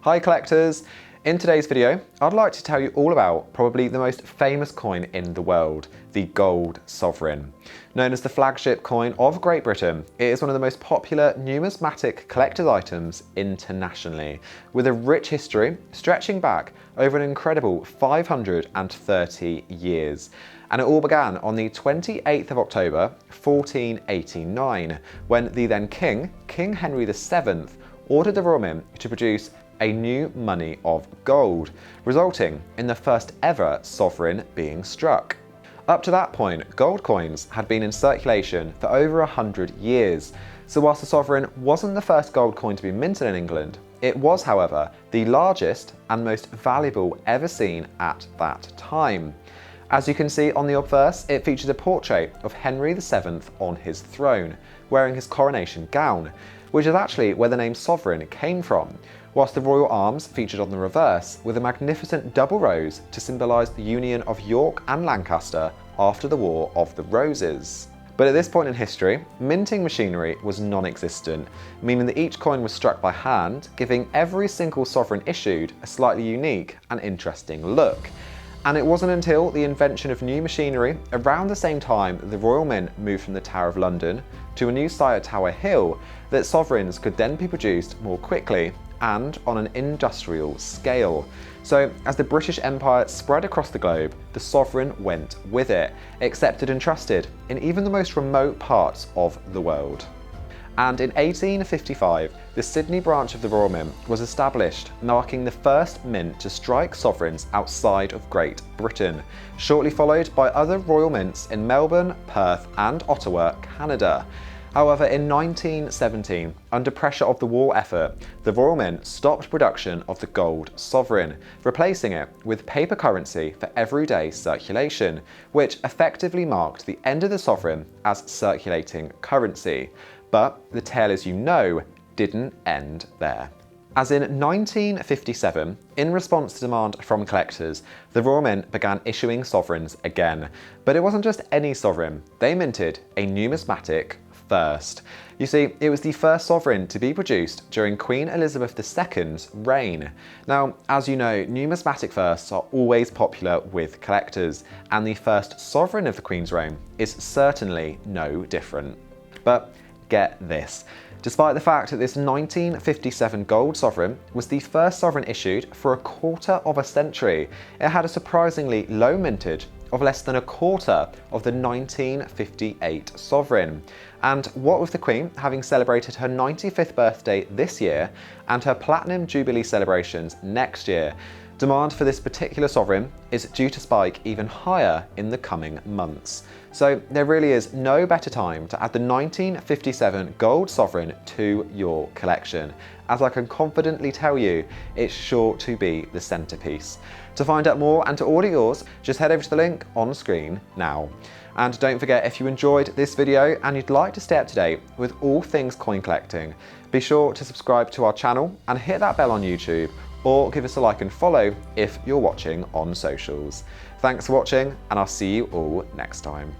Hi collectors! In today's video, I'd like to tell you all about probably the most famous coin in the world, the gold sovereign. Known as the flagship coin of Great Britain, it is one of the most popular numismatic collector's items internationally, with a rich history stretching back over an incredible 530 years. And it all began on the 28th of October, 1489, when the then King Henry VII, ordered the Royal Mint to produce a new money of gold, resulting in the first ever sovereign being struck. Up to that point, gold coins had been in circulation for over 100 years, so whilst the sovereign wasn't the first gold coin to be minted in England, it was, however, the largest and most valuable ever seen at that time. As you can see on the obverse, it features a portrait of Henry VII on his throne, wearing his coronation gown, which is actually where the name sovereign came from, whilst the royal arms featured on the reverse with a magnificent double rose to symbolise the union of York and Lancaster after the War of the Roses. But at this point in history, minting machinery was non-existent, meaning that each coin was struck by hand, giving every single sovereign issued a slightly unique and interesting look. And it wasn't until the invention of new machinery around the same time that the Royal Mint moved from the Tower of London to a new site at Tower Hill that sovereigns could then be produced more quickly and on an industrial scale. So as the British Empire spread across the globe, the sovereign went with it, accepted and trusted in even the most remote parts of the world. And in 1855, the Sydney branch of the Royal Mint was established, marking the first mint to strike sovereigns outside of Great Britain, shortly followed by other royal mints in Melbourne, Perth and Ottawa, Canada. However, in 1917, under pressure of the war effort, the Royal Mint stopped production of the gold sovereign, replacing it with paper currency for everyday circulation, which effectively marked the end of the sovereign as circulating currency. But the tale, as you know, didn't end there. As in 1957, in response to demand from collectors, the Royal Mint began issuing sovereigns again. But it wasn't just any sovereign, they minted a numismatic first. You see, it was the first sovereign to be produced during Queen Elizabeth II's reign. Now, as you know, numismatic firsts are always popular with collectors, and the first sovereign of the Queen's reign is certainly no different. But get this. Despite the fact that this 1957 gold sovereign was the first sovereign issued for a quarter of a century, it had a surprisingly low mintage of less than a quarter of the 1958 sovereign. And what with the Queen having celebrated her 95th birthday this year and her Platinum Jubilee celebrations next year, demand for this particular sovereign is due to spike even higher in the coming months. So there really is no better time to add the 1957 gold sovereign to your collection, as I can confidently tell you, it's sure to be the centerpiece. To find out more and to order yours, just head over to the link on screen now. And don't forget, if you enjoyed this video and you'd like to stay up to date with all things coin collecting, be sure to subscribe to our channel and hit that bell on YouTube, or give us a like and follow if you're watching on socials. Thanks for watching, and I'll see you all next time.